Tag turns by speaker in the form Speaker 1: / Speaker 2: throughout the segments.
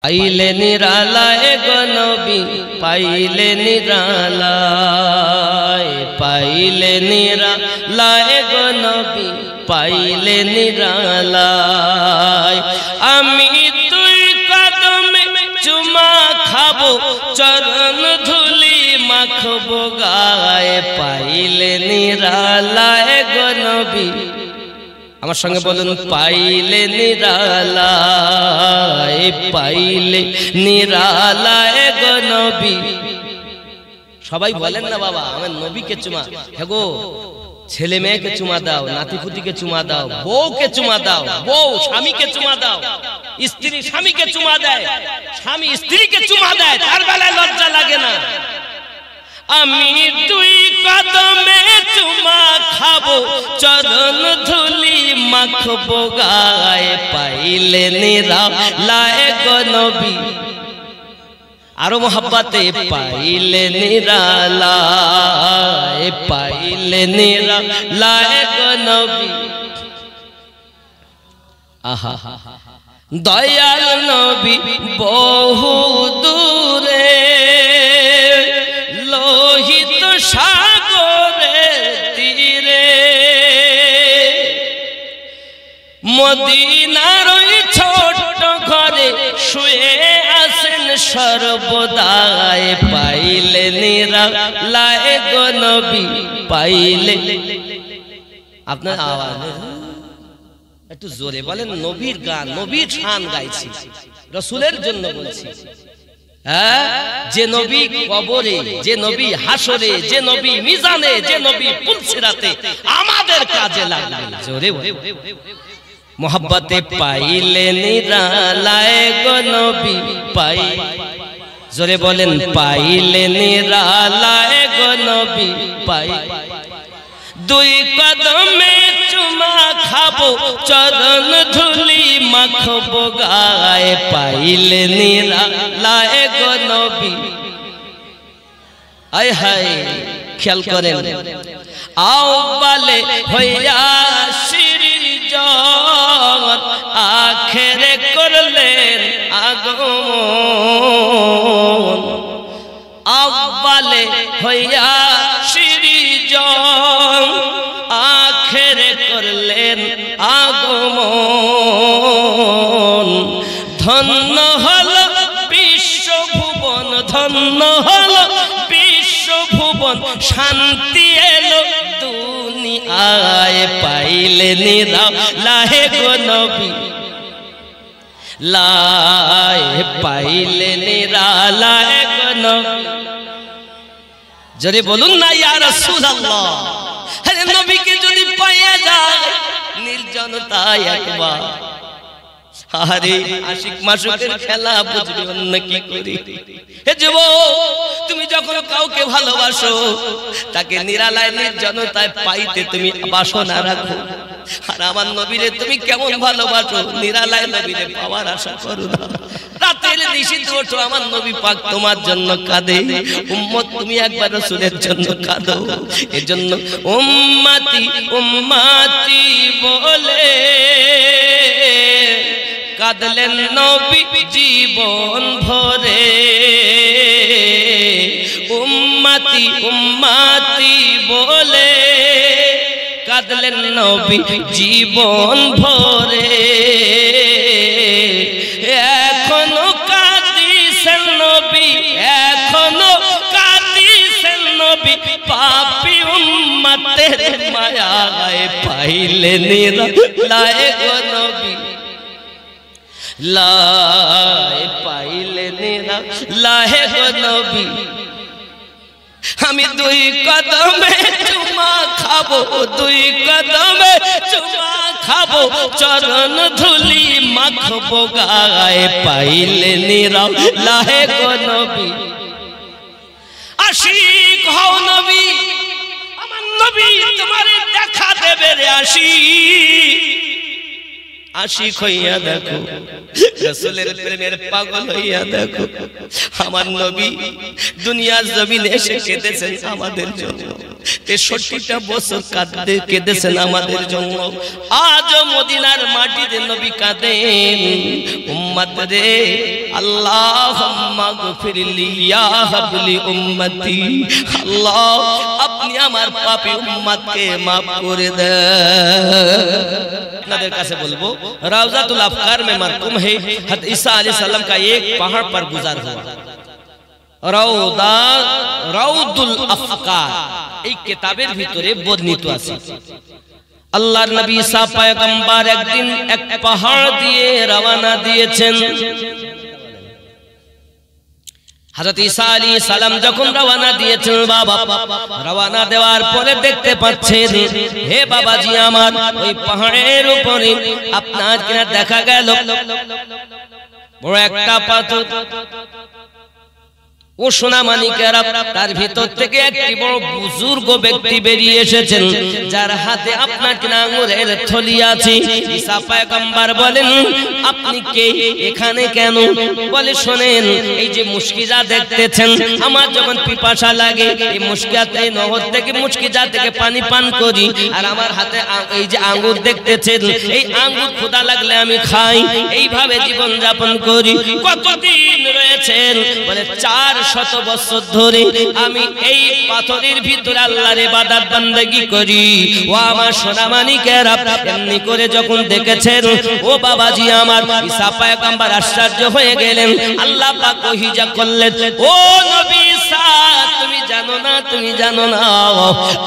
Speaker 1: পাইলে নিরালায় গো নবী পাইলে নিরালায়, পাইলে নিরালায় গো নবী পাইলে নিরালায়। আমি তুই কদমে চুমা খাবো, চরণ ধুলি মাখবো গায়ে, পাইলে নিরালায় গো নবী। আমার সঙ্গে বলুন, পাইলে নিরালায়, পাইলে নিরালায় গো নবী। সবাই বলেন না বাবা আমার নবীকে চুমা, হ্যাঁ গো ছেলে মেয়েকে চুমা দাও, নাতিপুতিকে চুমা দাও, বউকে চুমা দাও, বউ স্বামীকে চুমা দাও, স্ত্রী স্বামীকে চুমা দেয়, স্বামী স্ত্রীকে চুমা দেয়, তার বেলায় লজ্জা লাগে না? আমি তুই কদমে চুমা খাবো, চরণ ধুলি মাখবো গায়ে, পাইলে নিরালায় গো নবী। আরো মোহাব্বতে, পাইলে নিরালায়, পাইলে নিরালায় গো নবী। আহা দয়াল নবী বহু দূরে, লোহিত সাগরের তীরে, মদিনার ওই ছোট ঘরে শুয়ে আছেন সর্বদাই, পাইলে নিরালায় গো নবী, পাইলে। আপনার আওয়াজ একটু জোরে বলেন, নবীর গান, নবীর শান গাইছি, রাসূলের জন্য বলছি। যে নবী কবরে, যে নবী হাসরে, যে নবী মিজানে, যে নবী পুলসিরাতে আমাদের কাজে লাগবে। জোরে মোহাব্বতে, পাইলে নিরালায় গো নবী পাই। জোরে বলেন, পাইলে নিরালায় গো নবী পাই। দুই কদমে চুমা খাবো, চরণ ধুলি মাখবো গায়ে, পাইলে নিরালায় গো নবী। আয় হায় খেয়াল করেন, আউয়ালে হইয়া সৃজন, আখেরে করলেন আগমন। আউয়ালে হইয়া সৃজন, আখেরে করলেন আগমন। ধন্য হল বিশ্বভুবন, ধন্য হল বিশ্বভুবন, শান্তি এলো দুনিয়ায়, পাইলে নিরালায় গো নবী লাই, পাইলে নিরালায় গো নবী। যদি বলুন না ইয়া রাসূলুল্লাহ, আরে নবীকে যদি পাওয়া যায় নির্জনতায় একবার, আরে আশিক মাশুকের খেলা বুঝবি অন্য কি করি। হে যুবক, তুমি যখন কাউকে ভালোবাসো তাকে নিরালায় নির্জনতায় পাইতে তুমি বাসনা রাখো, আর আমার নবীরে তুমি কেমন ভালোবাসো, নিরালায় নবীরে পাওয়ার আশা করো না। রাতের নিশিতে ওঠো, আমার নবী পাক তোমার জন্য কাঁদে। উম্মত তুমি একবার রাসূলের জন্য কাঁদো। এজন্য উম্মতি উম্মতি বলে কাঁদলেন নবী জীবন ভরে। উম্মতি উম্মতি বলে কাঁদলেন নবী জীবন ভরে। এখনো কাঁদিছেন নবী, এখনো কাঁদিছেন নবী, পাপী উম্মতের মায়ায়, পাইলে নিরালায় গো নবী লাই, পাইলে নিরালায় গো নবী। আমি দুই কদমে চুমা খাবো, দুই কদমে চুমা খাবো, চরণ ধুলি মাখবো গায়ে, পাইলে নিরালায় গো নবী। আশিক হও নবী, আমার নবী তোমারে দেখা দেবে রে। আশিক হইয়া দেখো, রাসূলের প্রেমের পাগল হইয়া দেখো। আমার নবী দুনিয়ার জমিনে এসে কেঁদেছেন আমাদের জন্য, 63টা বছর কেঁদেছেন আমাদের জন্য। আজও মদিনার মাটিতে নবী কাঁদেন, উম্মত রে আল্লাহুম্মা গফিরলি ইয়া হাবলি উম্মতি, আল্লাহ আপনি আমার পাপী উম্মতকে maaf করে দেন। আপনাদের কাছে বলবো রওজাতুল আফকার में मरकूम है हज़रत ईसा अलैहिस्सलाम का एक पहाड़ पर गुजार हुआ। রাউদুল আফকার এই কিতাবের ভিতরে বর্ণিত আছে আল্লাহর নবী ঈসা পয়গম্বর একদিন এক পাহাড় দিয়ে রওনা দিয়েছেন। হযরত ঈসা আলাইহিস সালাম যখন রওনা দিয়েছেন, বাবা রওনা দেওয়ার পরে দেখতে পাচ্ছেন, হে বাবাজি আমার, ওই পাহাড়ের উপরে আপনার কিনা দেখা গেল বড় একটা পাথর। ও সোনামানিকেরা, তার ভিতর থেকে একটি বড় বুজুর্গ ব্যক্তি বেরিয়ে এসেছেন, যার হাতে আপনার কিনা আঙ্গুরের থলি আছে। ঈসা পয়গম্বর বলেন, আপনি কে, এখানে কেন? বলে, শোনেন, এই যে মুশকিজা দেখতেছেন, আমার যখন পিপাসা লাগে এই মুশকিজাতে নহর থেকে মুশকিজা থেকে পানি পান করি, আর আমার হাতে এই যে আঙ্গুর দেখতেছেন, এই আঙ্গুর ক্ষুধা লাগলে আমি খাই, এইভাবে জীবন যাপন করি। কতদিন রয়েছেন? বলে 400 বছর ধরে আমি এই পাথরের ভিতরে আল্লাহর ইবাদত বندگی করি। ও আমার সোনামানিকেরা, এমনি করে যখন দেখেছেন, ও বাবাজি আমার, ঈসা পয়গম্বর আশ্চর্য হয়ে গেলেন। আল্লাহ পাক ওহিজা করলেন, ও নবী ঈসা, তুমি জানো না, তুমি জানো না,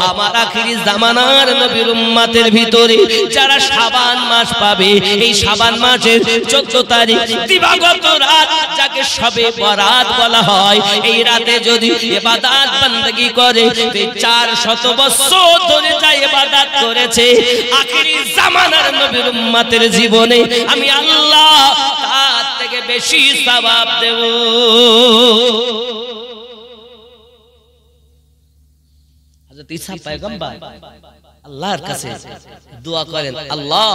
Speaker 1: আমার আখিরি জামানার নবীর উম্মতের ভিতরে যারা শাবান মাস পাবে, এই শাবান মাসের 14 তারিখ দিবাগত রাত, যাকে শবে বরাত বলা হয়, এই রাতে যদি ইবাদত বندگی করে, 400 বছর ধরে যা ইবাদত করেছে আখিরি জামানার নবীর উম্মতের জীবনে আমি আল্লাহ তার থেকে বেশি সওয়াব দেব। হযরত ঈসা পয়গম্বর আল্লাহর কাছে দোয়া করেন, আল্লাহ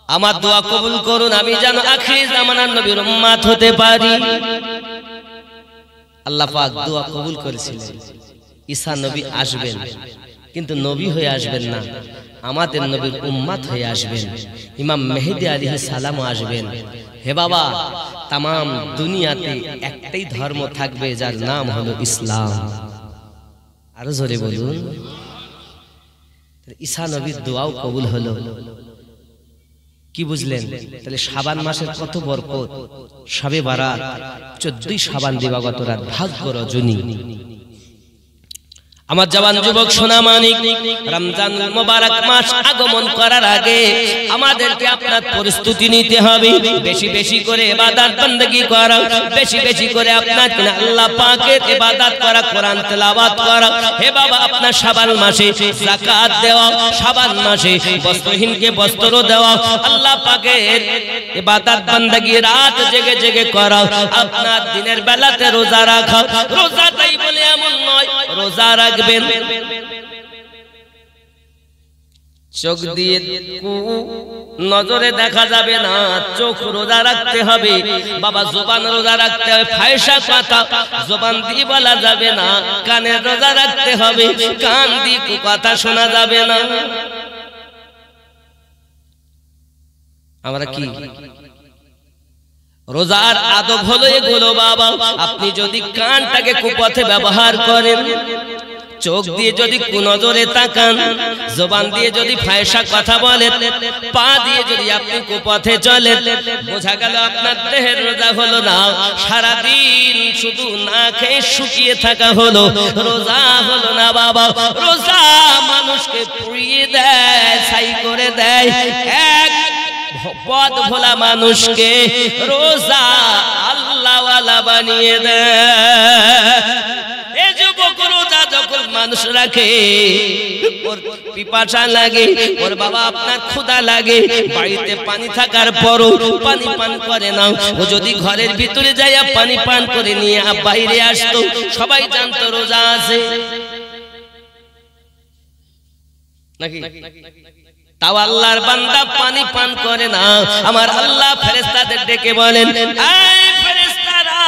Speaker 1: আমার দোয়া কবুল করুন, আমি যেন আখিরি জামানার নবীর উম্মত হতে পারি। আল্লাহ পাক দোয়া কবুল করেছিলেন। ঈসা নবী আসবেন, কিন্তু নবী হয়ে আসবেন না, আমাদের নবীর উম্মত হয়ে আসবেন। ইমাম মেহেদী আলাইহিস সালাম আসবেন। হে বাবা, তাম দুনিয়াতে একটাই ধর্ম থাকবে, যার নাম হলো ইসলাম। আরো জোরে বলুন। ঈসা নবীর দোয়াও কবুল হলো। কি বুঝলেন? তাহলে শাবান মাসের কত বরকত, শবে বারাত, 14ই শাবান দিবাগত রাত, ভাগ্য রজনী। আমার জওয়ান যুবক সোনামানিক, রমজান মুবারক মাস আগমন করার আগে আমাদেরকে আপনার প্রস্তুতি নিতে হবে, বেশি বেশি করে ইবাদত বندگی করা, বেশি বেশি করে আপনার আল্লাহ পাকের ইবাদত করা, কোরআন তেলাওয়াত করা। হে বাবা, আপনার শাবান মাসে যাকাত দেওয়া, শাবান মাসে বস্ত্রহীনকে বস্ত্র দেওয়া, আল্লাহ পাকের ইবাদত বندگی রাত জেগে জেগে করা, আপনার দিনের বেলাতে রোজা রাখা। রোজা তাই বলে এমন নয়, রোজা রাখবেন, চোখ দিয়ে নজরে দেখা যাবে না, চোখ রোজা রাখতে হবে। বাবা, জবান রোজা রাখতে হবে, ফায়সা কথা জবান দিয়ে বলা যাবে না, কানে রোজা রাখতে হবে, কান দিয়ে কথা শোনা যাবে না। আমরা কি রোজার আদব হলো এগুলো বাবা। আপনি যদি কানটাকে কুপথে ব্যবহার করেন, চোখ দিয়ে যদি কুনজরে তাকান, জবান দিয়ে যদি ফায়সা কথা বলেন, পা দিয়ে যদি আপনি কুপথে চলেন, বোঝা গেল আপনার দেহের রোজা হলো না। সারা দিন শুধু না খেয়ে শুকিয়ে থাকা হলো, রোজা হলো না বাবা। রোজা মানুষকে পুড়িয়ে দেয়, ছাই করে দেয়। এক পথ ভোলা মানুষকে রোজা আল্লাহওয়ালা বানিয়ে দেয়। এ যুবক, রোজা যখন মানুষ রাখে, ওর পিপাসা লাগে, ওর বাবা আপনার ক্ষুধা লাগে, বাড়িতে পানি থাকার পরও পানি পান করে না। ও যদি ঘরের ভিতরে যাইয়া পানি পান করে নিয়ে বাইরে আসতো, সবাই জানতো রোজা আছে নাকি। তাও আল্লাহর বান্দা পানি পান করে না। আমার আল্লাহ ফেরেশতাদের ডেকে বলেন, এই ফেরেশতারা,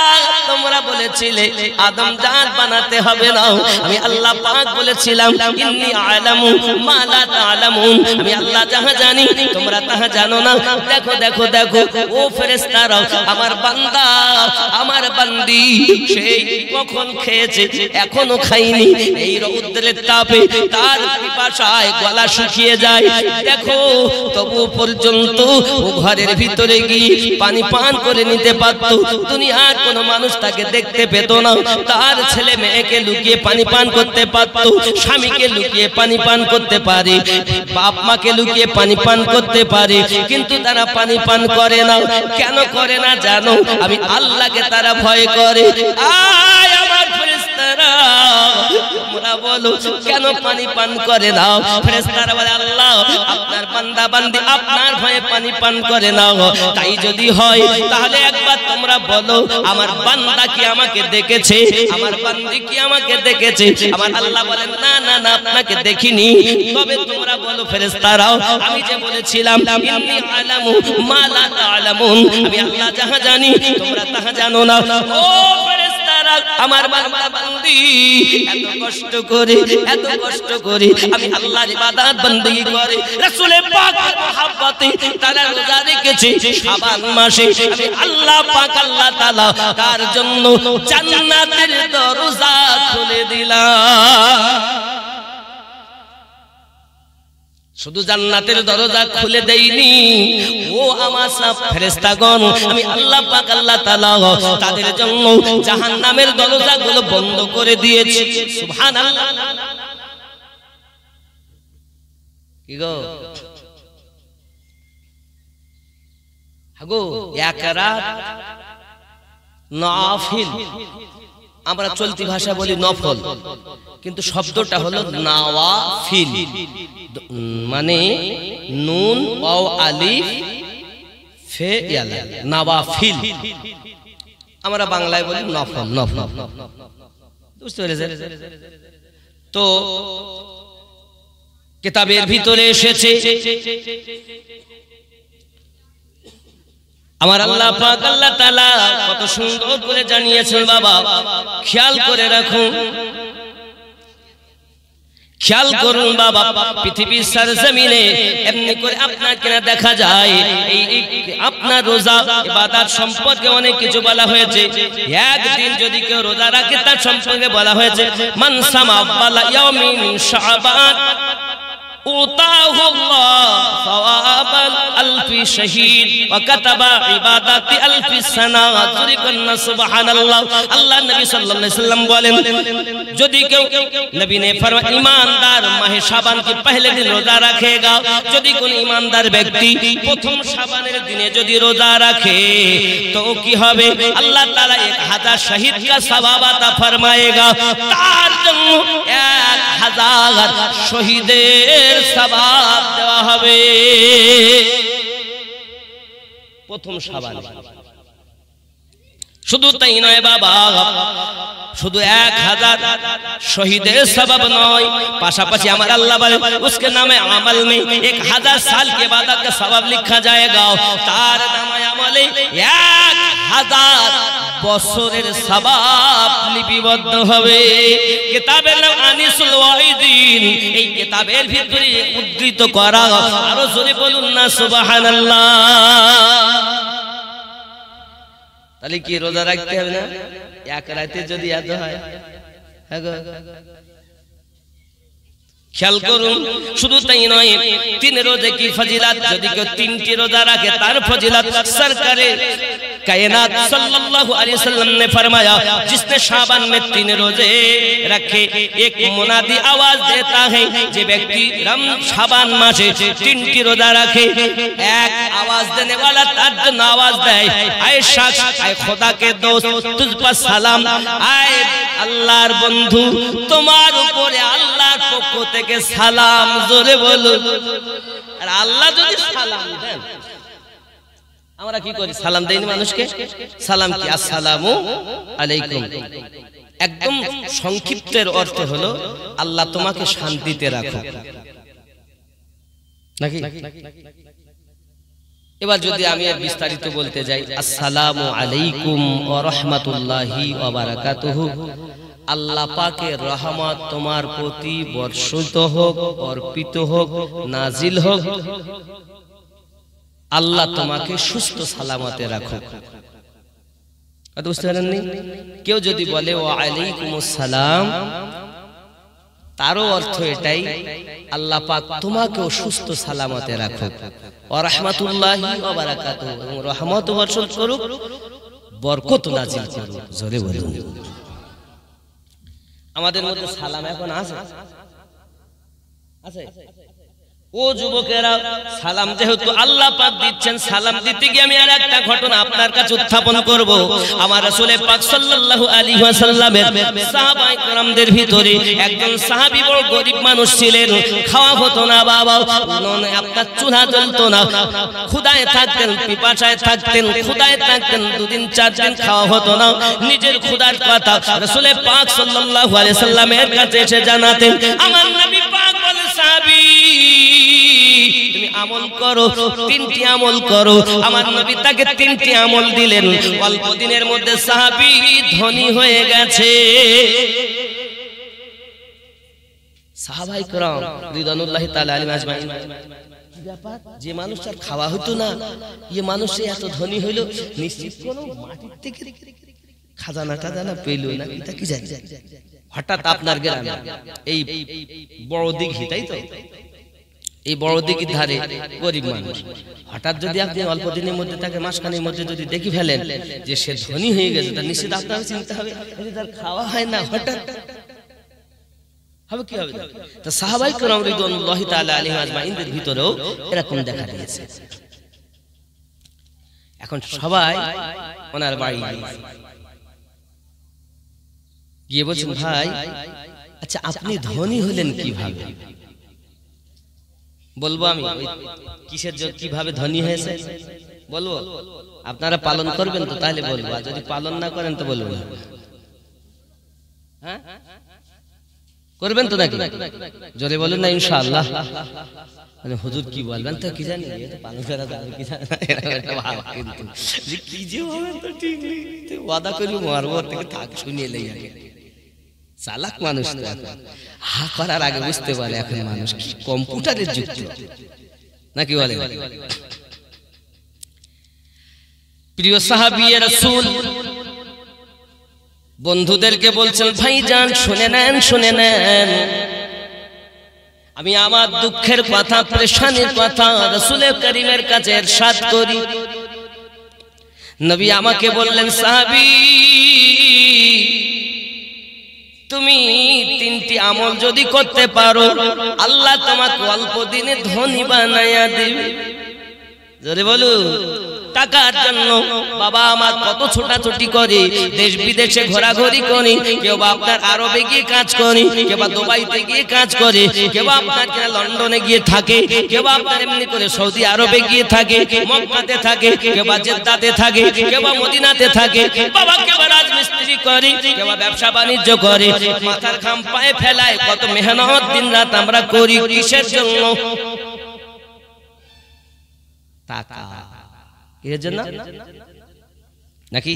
Speaker 1: তোমরা বলেছিলে আদম জাত বানাতে হবে না, আমি আল্লাহ পাক বলেছিলাম ইন্নী আ'লামু মা লা তা'লামুন, আমি আল্লাহ যাহা জানি তোমরা তাহা জানো না। দেখো দেখো দেখো ও ফেরেশতারা, আমার বান্দা আমার বান্দি সেই কখন খেয়েছে এখনো খাইনি, এই রৌদ্রের তাপে তার পিপাসায় গলা শুকিয়ে যায়। দেখো তবু পর্যন্ত ও ঘরের ভিতরে গিয়ে পানি পান করে নিতে পারত। দুনিয়ার কোনো মানুষ তাকে দেখতে পেত না, তার ছেলে মেয়েকে লুকিয়ে পানি পান করতে পারত, স্বামীকে লুকিয়ে পানি পান করতে পারে, বাপ মাকে লুকিয়ে পানি পান করতে পারে, কিন্তু তারা পানি পান করে না। কেন করে না জানো? আমি আল্লাহকে তারা ভয় করে। আয় আমার ফেরেশতারা, তোমরা বলো কেন পানি পান করে না? ফেরেশতারা বলে আল্লাহ আপনার বান্দা বান্দি আপনার ভয়ে পানি পান করে না। তাই যদি হয় তাহলে একবার তোমরা বলো আমার বান্দা কি আমাকে দেখেছে, আমার বান্দি কি আমাকে দেখেছে? আমার আল্লাহ বলেন না না না, আপনাকে দেখিনি। তবে তোমরা বলো ফেরেশতারাও, আমি যে বলেছিলাম ইন্নী আ'লামু মা লা তা'লামুন, আমি আল্লাহ যাহা জানি তোমরা তাহা জানো না। ও ফেরেশতারা, আমার বান্দা বান্দি এত কষ্ট করে আমি আল্লাহর ইবাদত বندگی করে রাসূল পাকের মহব্বতে তারা রোজা রেখেছে শাবান মাসে। আমি আল্লাহ পাক আল্লাহ তাআলা তার জন্য জান্নাতের দরজা খুলে দিলাম। শুধু জান্নাতের দরজা খুলে দেইনি, ও আমার সব ফেরেশতাগণ, আমি আল্লাহ পাক আল্লাহ তাআলা তাদের জন্য জাহান্নামের দরজাগুলো বন্ধ করে দিয়েছি। সুবহানাল্লাহ। কি গো হাগো এক রাত নফল, আমরা চলতি ভাষা বলি নফল, কিন্তু শব্দটা হলো নাওয়াফিল, মানে নুন ওয়াও আলিফ ফে ইয়ালা, নাওয়াফিল। আমরা বাংলায় বলি নফল। নফল বুঝতে পেরেছেন? তো কিতাবের ভিতরে এসেছে আমার আল্লাহ পাক আল্লাহ তাআলা কত সুন্দর করে জানিয়েছেন। বাবা খেয়াল করে রাখুন, খেয়াল করুন বাবা, পৃথিবীর সরজমিনে এমনি করে আপনাকে না দেখা যায় এই আপনার রোজা ইবাদত সম্পর্কে অনেক কিছু বলা হয়েছে। একদিন যদি কেউ রোজা রাখে তার সম্পর্কে বলা হয়েছে মান সামা বালা ইয়াউমিন শাবান উতাহু আল্লাহ সওয়াবাল আলফি শহীদ ওয়া কাতাবা ইবাদাতি আলফি সানা। সুবহানাল্লাহ। আল্লাহ নবী সাল্লাল্লাহু আলাইহি সাল্লাম বলেন, যদি কেউ, নবী ने फरमाया ईमानदार माह शाबान के पहले दिन रोजा रखेगा, যদি কোন ईमानदार ব্যক্তি প্রথম শাবানের দিনে যদি রোজা রাখে তো কি হবে? আল্লাহ তাআলা 1000 শহীদ का সওয়াব আতা ফরমায়েগা, তার জন্য 1000 শহীদের সওয়াব দেওয়া হবে প্রথম শাবান। শুধু তাই নয় বাবা, শুধু 1000 শহীদের সওয়াব নয়, পাশাপাশি আমার আল্লাহ বলে उसके नामे अमल में 1000 साल के इबादत का सवाब लिखा जाएगा, তার নামে আমলে 1000 বছরের সওয়াব লিপিবদ্ধ হবে। কিতাবের নাম আনিসুল ওয়াইদিন, এই কিতাবের ভিতরে উদ্ধৃত করা, আরো জোরে বলুন না সুবহানাল্লাহ। তাহলে কি রোজা রাখতে হবে না? এক রাতে যদি এত হয়, খেয়াল করুন। শুধু তাই নয়, 3 রোজা কি ফজিলত, যদি কেউ 3টি রোজা রাখে তার ফজিলত সরকারে कायनात सल्लल्लाहु अलैहि वसल्लम ने फरमाया, जिसने शाबान में 3 रोजे रखे एक मुनादी आवाज देता है, जे व्यक्ति शाबान मासे 3टी रोजा रखे एक आवाज देने वाला तार जन्य आवाज देय, आए शख्स, आए खुदा के दोस्त, तुझ पर सलाम, आए আল্লাহর বন্ধু, তোমার উপরে আল্লাহর পক্ষ থেকে সালাম। জোরে বলুন। আর আল্লাহ যদি সালাম দেন, আমরা কি করি? সালাম দেইনি মানুষকে? সালাম কি? আসসালামু আলাইকুম। একদম সংক্ষিপ্তের অর্থ হলো আল্লাহ তোমাকে শান্তিতে রাখো, নাকি? এবার যদি আমি আর বিস্তারিত বলতে যাই, আসসালামু আলাইকুম ওয়া রাহমাতুল্লাহি ওয়া বারাকাতুহু, আল্লাহ পাকের রহমত তোমার প্রতি বর্ষিত হোক, অর্পিত হোক, নাজিল হোক, আল্লাহ তোমাকে সুস্থ সালামতে রাখুক। কথা বুঝতে পারেননি? কেউ যদি বলে ওয়া আলাইকুমুস সালাম, তারও অর্থ এটাই, আল্লাহ পাক তোমাকেও সুস্থ সালামতে রাখুক, ওয়া রাহমাতুল্লাহি ওয়া বারাকাতুহু, এবং রহমত বর্ষণ করুক, বরকত নাজিল করুক। জোরে বলুন। আমাদের মধ্যে সালাম এখন আছে? ও যুবকেরা, সালাম যেহেতু আল্লাহ পাক দিচ্ছেন, সালাম দিতে গিয়ে আমি আর একটা ঘটনা আপনার কাছে উত্থাপন করব। আমার রাসূল পাক সাল্লাল্লাহু আলাইহি ওয়াসাল্লামের সাহাবায়ে কেরামদের ভিতরে একজন সাহাবী বড় গরীব মানুষ ছিলেন, খাওয়া হতো না বাবা, আপনার চুলা জ্বলতো না, ক্ষুধায় থাকতেন, পিপাসায় থাকতেন, ক্ষুধায় থাকতেন, দুদিন চার দিন খাওয়া হতো না। নিজের ক্ষুধার কথা রাসূল পাক সাল্লাল্লাহু আলাইহি ওয়াসাল্লামের কাছে এসে জানাতেন। আমার নবী পাক বলে, সাহাবী তুমি আমল করো, তিনটি আমল করো। আমার নবী তাকে তিনটি আমল দিলেন। অল্প দিনের মধ্যে সাহাবী ধনী হয়ে গেছে। সাহাবায়ে কেরাম রিদওয়ানুল্লাহি তাআলা আলাইহিম আজমাইন, ব্যাপার, যে মানুষটার খাওয়া হতো না, এই মানুষ এত ধনী হইল, নিশ্চিত কোন মাটির থেকে খাজানা টাজানা পেল না, এটা কি জানি। হঠাৎ আপনার গ্রামে এই বড় দিঘি, তাই তো, এই বড় দিঘির ধারে গরিব মানুষ, হঠাৎ যদি আপনি অল্প দিনের মধ্যে তাকে মাসখানেক মধ্যে যদি দেখি ফেলেন যে সে ধনী হয়ে গেছে, তার নিশ্চিত আপনাকে চিন্তা হবে, তার খাওয়া হয় না, হঠাৎ হবে কি হবে। তা সাহাবায়ে কেরাম রিদওয়ানুল্লাহি তাআলা আলাইহিম আজমাইনদের ভিতরেও এরকম দেখা দিয়েছে। এখন সবাই ওনার বাড়ি গিয়ে বলছেন, ভাই আচ্ছা আপনি ধনী হলেন কিভাবে? বলবো আমি কিসের জন্য, কিভাবে ধনী হয়েছে বলবো? আপনারা পালন করবেন তো তাহলে বলবো, আর যদি পালন না করেন তো বলবো না। হ্যাঁ করবেন তো নাকি? জোরে বলুন না ইনশাআল্লাহ। মানে হুজুর কি বলবেন তো কি জানি, এটা পালন করা যাবে কি জানি না, এটা ভাব কিন্তু যে কি যে হবে তো ঠিক নেই, তো ওয়াদা করি মারবো থেকে থাক, শুনিয়ে লই আগে। চালাক মানুষ তো এখন হা করার আগে বুঝতে পারে এখন মানুষ কি কম্পিউটারের যুগ নাকি বলে। প্রিয় সাহাবী রাসূল বন্ধুদেরকে বলছেন, ভাইজান শুনে নেন, শুনে নেন, আমি আমার দুঃখের কথা, পেরেশানির কথা রাসূল করিমের কাছে ইরশাদ করি। নবী আমাকে বললেন, সাহাবী তুমি তিনটি আমল যদি করতে পারো, আল্লাহ তোমাকে অল্প দিনে ধনী বানায়া দেবে। জোরে বলু। টাকার জন্য বাবা আমার কত ছোটাছুটি করে, দেশ বিদেশে ঘোরাঘুরি করি, কেউ বা আপনার আরবে গিয়ে কাজ করি, কেউ বা দুবাইতে গিয়ে কাজ করে, কেউ বা আপনার লন্ডনে গিয়ে থাকে, কেউ বা আপনার এমনি করে সৌদি আরবে গিয়ে থাকে, মক্কাতে থাকে, কেউ বা জেদ্দাতে থাকে, কেউ বা মদিনাতে থাকে, বাবা কেউ বা রাজমিস্ত্রি করে, কেউ বা ব্যবসা বাণিজ্য করে, মাথার ঘাম পায়ে ফেলায়, কত মেহনত দিন রাত আমরা করি, কিসের জন্য? টাকা। এর জন্য নাকি?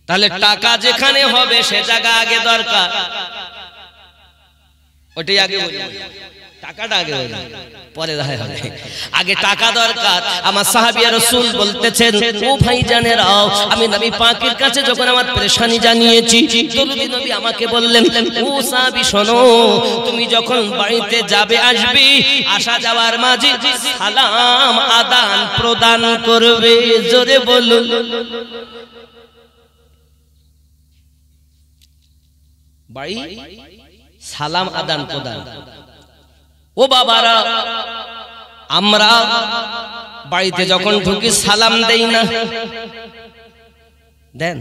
Speaker 1: তাহলে টাকা যেখানে হবে সে জায়গা আগে দরকার, ওটাই আগে বলি, টাকাটা আগে বলি, পরে দেখা হবে, আগে টাকা দরকার। আমার সাহাবী রাসূল বলতেছেন, ও ভাইজানেরাও, আমি নবী পাকের কাছে যখন আমার পেরেশানি জানিয়েছি, দরুদি নবী আমাকে বললেন, ও সাহাবী শোনো, তুমি যখন বাড়িতে যাবে আসবে, আসা যাওয়ার মাঝে সালাম আদান প্রদান করবে। জোরে বলুন। বাড়ি সালাম আদান প্রদান। ও বাবারা, আমরা বাড়িতে যখন ঢুকি সালাম দেই না, দেন?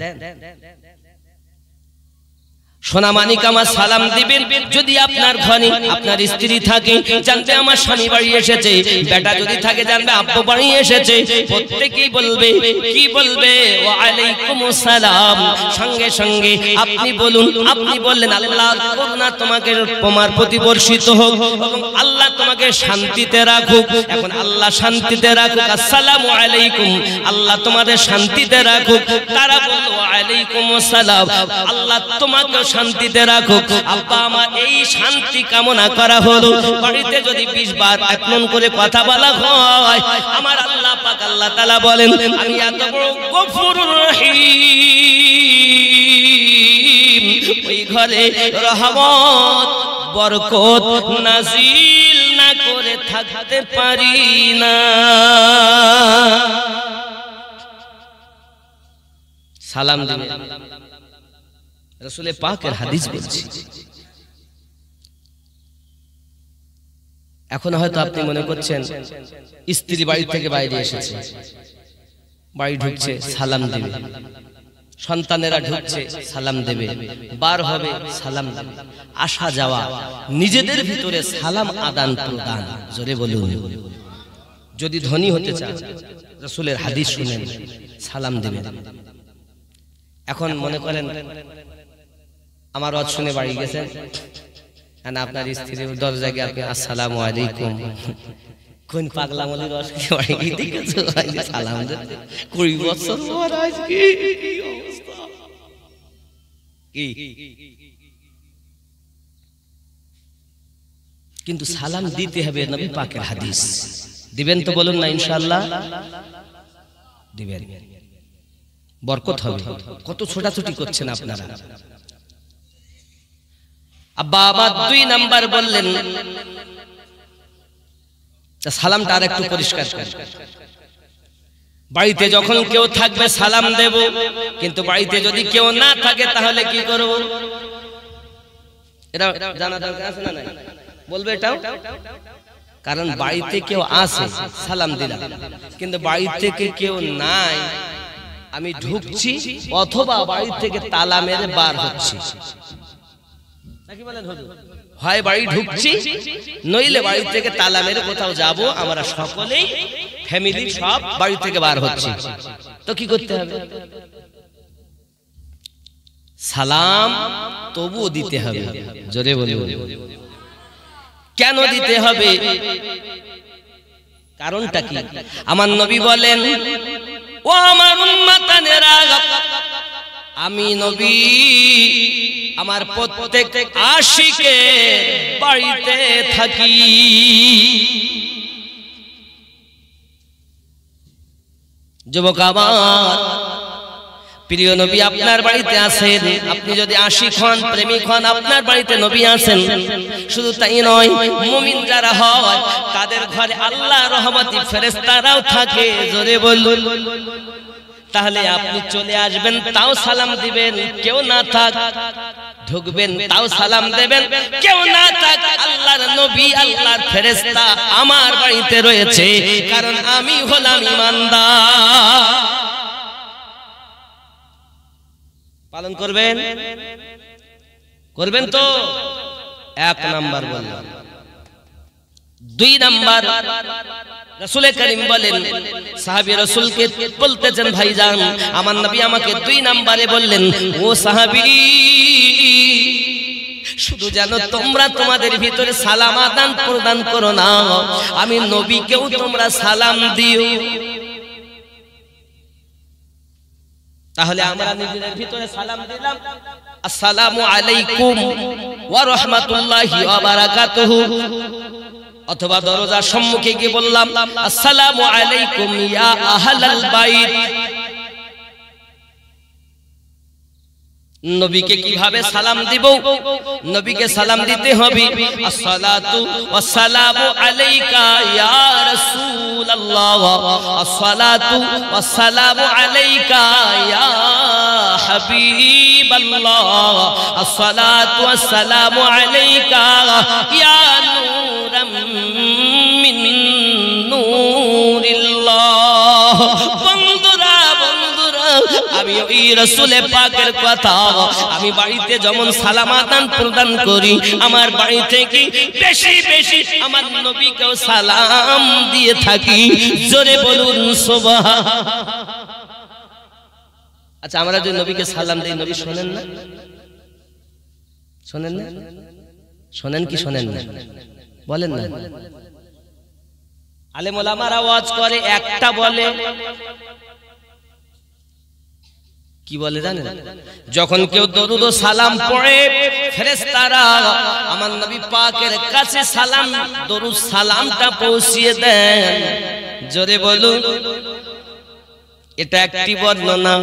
Speaker 1: সোনা মানিক আমার সালাম দিবেন। যদি আপনার ঘরে আপনার স্ত্রী থাকে জানবে আমার স্বামী বাড়ি এসেছে, বেটা যদি থাকে জানবে আব্বু বাড়ি এসেছে। প্রত্যেকেই বলবে, কি বলবে? ওয়া আলাইকুমুস সালাম। সঙ্গে সঙ্গে আপনি বলুন, আপনি বললেন আল্লাহ করুণা তোমাকে তোমার প্রতি বর্ষিত হোক এবং আল্লাহ তোমাকে শান্তিতে রাখুক। এখন আল্লাহ শান্তিতে রাখুক, আসসালামু আলাইকুম, আল্লাহ তোমাদের শান্তিতে রাখুক। তারা বলল ওয়া আলাইকুমুস সালাম, আল্লাহ তোমাকে শান্তিতে রাখুক। আব্বা আমার এই শান্তি কামনা করা হলো। বাড়িতে যদি 20 বার এক মন করে কথা বলা হয়, আমার আল্লাহ পাক আল্লাহ তাআলা বলেন আমি এত বড় গফুরুর রহিম, ওই ঘরে রহমত বরকত নাজিল না করে থাকতে পারি না। সালাম দিন রাসূলে পাকের হাদিস বলছি। এখন হয়তো আপনি মনে করছেন স্ত্রী বাড়ি থেকে বাইরে এসেছে, বাড়ি ঢুকছে সালাম দেবে, সন্তানেরা ঢুকছে সালাম দেবে, বার হবে সালাম দেবে, আসা যাওয়া নিজেদের ভিতরে সালাম আদান প্রদান। জোরে বলুন। যদি ধনী হতে চান রাসূলের হাদিস শুনেন, সালাম দেবেন। এখন মনে করেন আমার ওয়াজ শুনে বাড়ি গেছেন, আর আপনার স্ত্রীর দরজায় গিয়ে আপনি আসসালামু আলাইকুম, কোন পাগলা মলির রস কি বাড়ি গিয়ে দেখেছো সালাম দে 20 বছর পর আজকে কি অবস্থা। কি কিন্তু সালাম দিতে হবে, নবী পাকের হাদিস। দিবেন তো বলুন না ইনশাআল্লাহ? দিবেন, বরকত হবে। কত ছোটাছুটি করছেন আপনারা। আব্বা আবার 2 নাম্বার বললেন সালামটা আর একটু পরিষ্কার করে। বাড়িতে যখন কেউ থাকবে সালাম দেব, কিন্তু বাড়িতে যদি কেউ না থাকে তাহলে কি করব? এটা জানা দরকার আছে না? নাই বলবে এটাও। কারণ বাড়িতে কেউ আসে সালাম দিলাম, কিন্তু বাড়ি থেকে কেউ নাই, আমি ঢুকছি অথবা বাড়ি থেকে তালা মেরে বার হচ্ছি, নাকি বলেন হুজুর? হয় বাড়ি ঢুকছি, নইলে বাড়ি থেকে তালা মেরে কোথাও যাব, আমরা সকলেই ফ্যামিলি সব বাড়ি থেকে বার হচ্ছি। তো কি করতে হবে? সালাম তবুও দিতে হবে। জোরে বলুন। কেন দিতে হবে? কারণটা কি? আমার নবী বলেন ও আমার উম্মতানেরা, আমি নবী আমার প্রত্যেক আশিকের বাড়িতে থাকি। যুবক আমার, প্রিয় নবী আপনার বাড়িতে আসেন। আপনি যদি আশিক হন, প্রেমিক হন, আপনার বাড়িতে নবী আসেন। শুধু তাই নয়, মুমিন যারা হয় তাদের ঘরে আল্লাহ রহমতি ফেরেশতারাও থাকে। জোরে বলুন। তাহলে আপনি চলে আসবেন, তাও সালাম দিবেন, কেউ না থাক ঢুকবেন, তাও সালাম দেবেন, কেউ না থাক আল্লাহর নবী আল্লাহর ফেরেশতা আমার বাড়িতে রয়েছে, কারণ আমি হলাম ঈমানদার। পালন করবেন? করবেন তো? 1 নাম্বার বললাম। 2 নাম্বার, রাসূল করিম বলেন, সাহাবী রাসূলকে বলতেছেন ভাইজান আমার নবী আমাকে 2 নম্বরে বললেন, ও সাহাবী শুধু জানো তোমরা তোমাদের ভিতরে সালাম আদান প্রদান করো না, আমি নবীকেও তোমরা সালাম দিও। তাহলে আমরা নিজেদের ভিতরে সালাম দিলাম, আসসালামু আলাইকুম ওয়া রাহমাতুল্লাহি ওয়া বারাকাতুহু, অথবা দরজার সম্মুখে গিয়ে বললাম আসসালামু আলাইকুম ইয়া আহলাল বাইত। নবীকে কিভাবে সালাম দিব? নবীকে সালাম দিতে হবে আসসালাতু ওয়াসসালামু আলাইকা ইয়া রাসূলুল্লাহ, আসসালাতু ওয়াসসালামু আলাইকা ইয়া হাবিবাল্লাহ, আসসালাতু ওয়াসসালামু আলাইকা ইয়া নূরাম মিন নূরিল্লাহ। বন্ধুরা বন্ধুরা আমি ওই রাসূল পাকের কথা আমি বাড়িতে যেমন সালাম আদান প্রদান করি, আমার বাড়ি থেকে বেশি বেশি আমার নবীকেও সালাম দিয়ে থাকি। জোরে বলুন সুবহান। আচ্ছা, আমরা যে নবীকে সালাম দেই, নবী শোনেন না? শোনেন না? শোনেন কি শোনেন না? বলেন না। আলেম ওলামারা ওয়াজ করে, একটা বলে কি বলে জানেন? যখন কেউ দরুদ ও সালাম পড়ে, ফেরেশতারা আমার নবী পাকের কাছে সালাম দরুদ সালামটা পৌঁছিয়ে দেন। জোরে বলুন। এটা একটি বর্ণনা।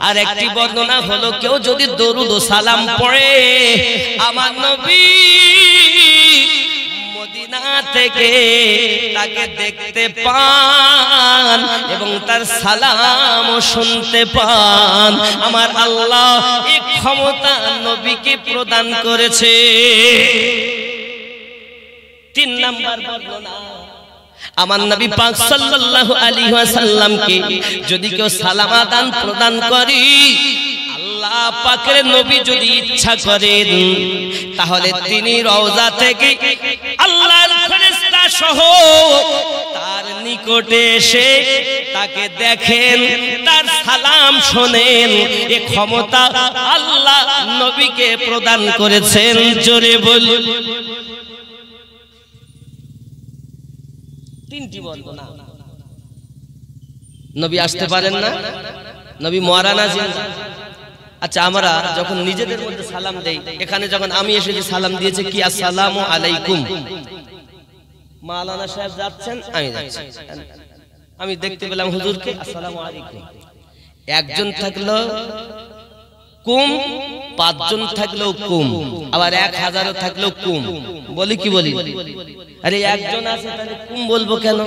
Speaker 1: আর একটি বর্ণনা হলো, কেউ যদি দরুদ ও সালাম পড়ে, আমার নবী মদিনা থেকে তাকে দেখতে পান এবং তার সালামও শুনতে পান। আমার আল্লাহ এই ক্ষমতা নবীকে প্রদান করেছে। 3 নাম্বার বর্ণনা, আমার নবী পাক সাল্লাল্লাহু আলাইহি ওয়াসাল্লামকে যদি কেউ সালাম আদান প্রদান করে, আল্লাহ পাকের নবী যদি ইচ্ছা করেন, তাহলে তিনি রওজা থেকে আল্লাহর ফেরেশতা সহ তার নিকটে এসে তাকে দেখেন, তার সালাম শোনেন। এই ক্ষমতা আল্লাহ নবীকে প্রদান করেছেন। জোরে বলুন। 3টি বর্ণনা। নবী আসতে পারেন না, নবী মারানা জিন্দা। আচ্ছা, আমরা যখন নিজেদের মধ্যে সালাম দেই, এখানে যখন আমি এসেছি সালাম দিয়েছে কি আসসালামু আলাইকুম, মাওলানা সাহেব যাচ্ছেন, আমি যাচ্ছি, আমি দেখতে পেলাম হুজুরকে আসসালামু আলাইকুম। একজন থাকলো কুম, 5 জন থাকলেও কুম, আবার 1000 থাকলেও কুম। বলি কি বলি? আরে একজন আছে তাহলে কুম বলবো কেন?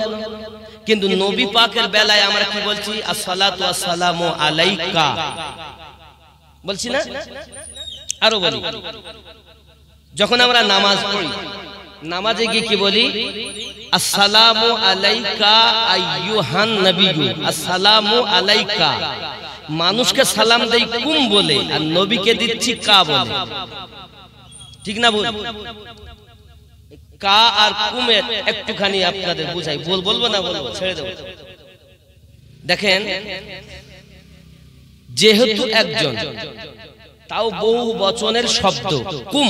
Speaker 1: কিন্তু নবী পাকের বেলায় আমরা কি বলছি? আসসালাতু ওয়াসসালামু আলাইকা বলছি না? আরো বলি, যখন আমরা নামাজ পড়ি, নামাজে গিয়ে কি বলি? আসসালামু আলাইকা আইয়ুহান নবিয়্যু। আসসালামু আলাইকা। মানুষকে সালাম দেই কুম বলে, আর নবীকে দিচ্ছি কা বলে। ঠিক না বল? কা আর কুমের একটুখানি আপনাদের বুঝাই। বলবো না বলবো? ছেড়ে দেব। দেখেন, যেহেতু একজন, তাও বহু বচনের শব্দ, কুম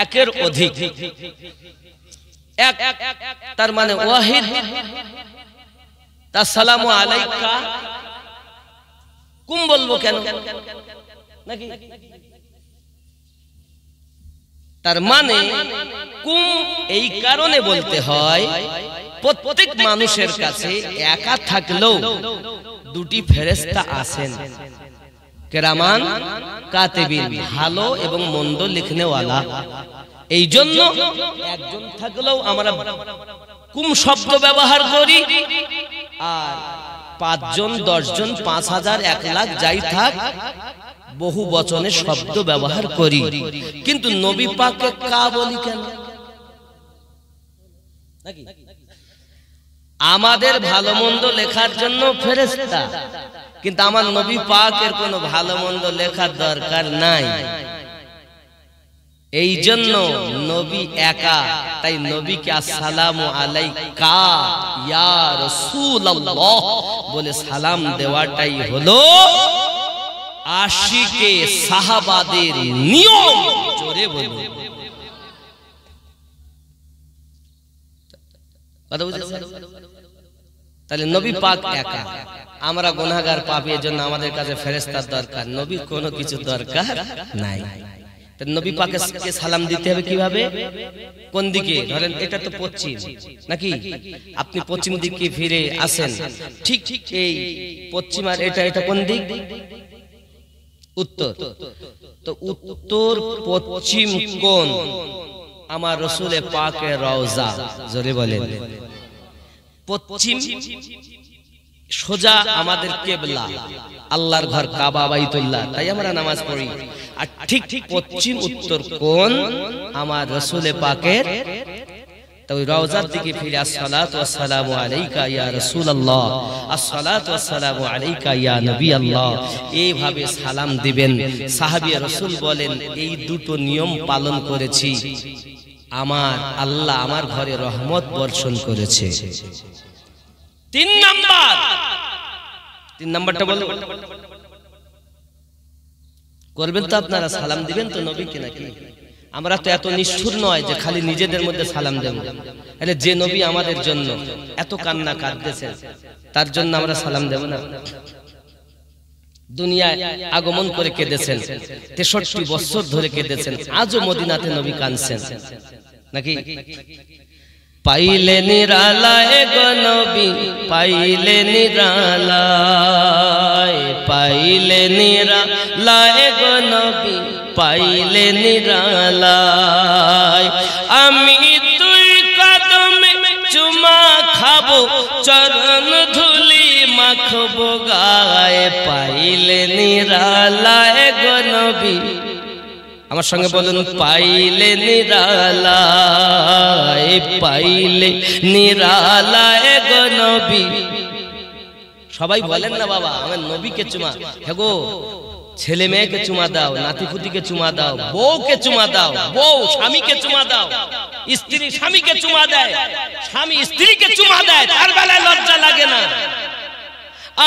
Speaker 1: একের অধিক, এক তার মানে ওয়াহিদ। আসসালামু আলাইকা কুম বলবো কেন নাকি? তার মানে কুম এই কারণে বলতে হয়, প্রত্যেক মানুষের কাছে একা থাকলেও 2টি ফেরেশতা আছেন, কেরামান কাতিবিন, ভালো এবং মন্দ লিখনেওয়ালা। এই জন্য একজন থাকলেও আমরা কুম শব্দ ব্যবহার করি, আর 5 জন, 10 জন, 5000, 1 লাখ যাই থাক বহু বচনের শব্দ ব্যবহার করি। কিন্তু নবী পাককে কা বলি কেন? আমাদের ভালো মন্দ লেখার জন্য ফেরেশতা, কিন্তু আমার নবী পাকের কোনো ভালো মন্দ লেখার দরকার নাই। এই জন্য নবী একা, তাই নবীকে আসসালামু আলাইকা ইয়া রাসূলুল্লাহ বলে সালাম দেওয়াটাই হলো আশিকে সাহাবাদের নিয়ম। জোরে বলুন। তাহলে নবী পাক একা, আমরা গুনাহগার পাপী, এজন্য আমাদের কাছে ফেরেশতার দরকার, নবীর কোনো কিছু দরকার নাই। নবী পাককে সালাম দিতে হবে কিভাবে? কোন দিকে? ধরেন এটা তো পশ্চিম নাকি, আপনি পশ্চিম দিকে ফিরে আসেন, ঠিক এই পশ্চিম, আর এটা কোন দিক? উত্তর। তো উত্তর পশ্চিম কোণ আমার রাসূলে পাকের রওজা। জোরে বলেন। পশ্চিম সোজা আমাদের কিবলা, আল্লাহর ঘর কাবা বাইতুল্লাহ, তাই আমরা নামাজ পড়ি। আর ঠিক পশ্চিম উত্তর কোণ আমার রাসূলে পাকের তো ওই রওজার দিকে ফিরে আসসালাতু ওয়াসসালামু আলাইকা ইয়া রাসূলুল্লাহ, আসসালাতু ওয়াসসালামু আলাইকা ইয়া নবী আল্লাহ, এইভাবে সালাম দিবেন। সাহাবী রাসূল বলেন এই দুটো নিয়ম পালন করেছি, আমার আল্লাহ আমার ঘরে রহমত বর্ষণ করেছে। তিন নাম্বারটা বলুন করবেন তো আপনারা, সালাম দিবেন তো নবীকে নাকি? আমরা তো এত নিষ্ঠুর নয় যে খালি নিজেদের মধ্যে সালাম দেব। আরে যে নবী আমাদের জন্য এত কান্না কাঁদতেছেন তার জন্য আমরা সালাম দেব না? দুনিয়ায় আগমন করে কেঁদেছেন, 63 বছর ধরে কেঁদেছেন, আজও মদিনাতে নবী কাঁদছেন নাকি? পাইলে নিরালায় গো নবী, পাইলে নিরালায়, পাইলে নিরালায় গো নবী, পাইলে নিরালায়। আমি তুই কদমে চুমা খাবো, চরণ ধুলি মাখবো গায়ে, পাইলে নিরালায় গো নবী। আমার সঙ্গে বলুন পাইলে নিরালায়, পাইলে নিরালায় গো নবী। সবাই বলেন না বাবা আমার নবীকে চুমা, হ্যাঁ গো ছেলে মেয়েকে চুমা দাও, নাতিপুতিকে চুমা দাও, বউকে চুমা দাও, বউ স্বামীকে চুমা দাও, স্ত্রী স্বামীকে চুমা দেয়, স্বামী স্ত্রীকে চুমা দেয়, তার বেলায় লজ্জা লাগে না?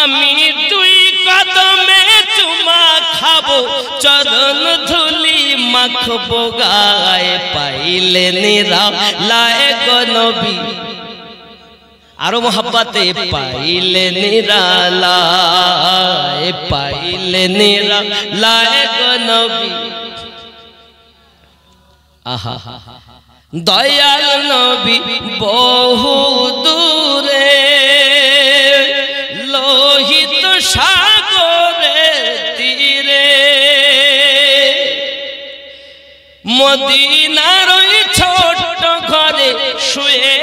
Speaker 1: আমি তুই কদমে চুমা খাবো, চরণ ধুলি মাখবো গায়ে, পাইলে নিরালায় গো নবী। আরো মোহাব্বতে পাইলে নিরালায়, পাইলে নিরালায় গো নবী। আহা দয়াল নবী বহু দূরে, লোহিত সাগরের তীরে, মদিনার ওই ছোট ঘরে শুয়ে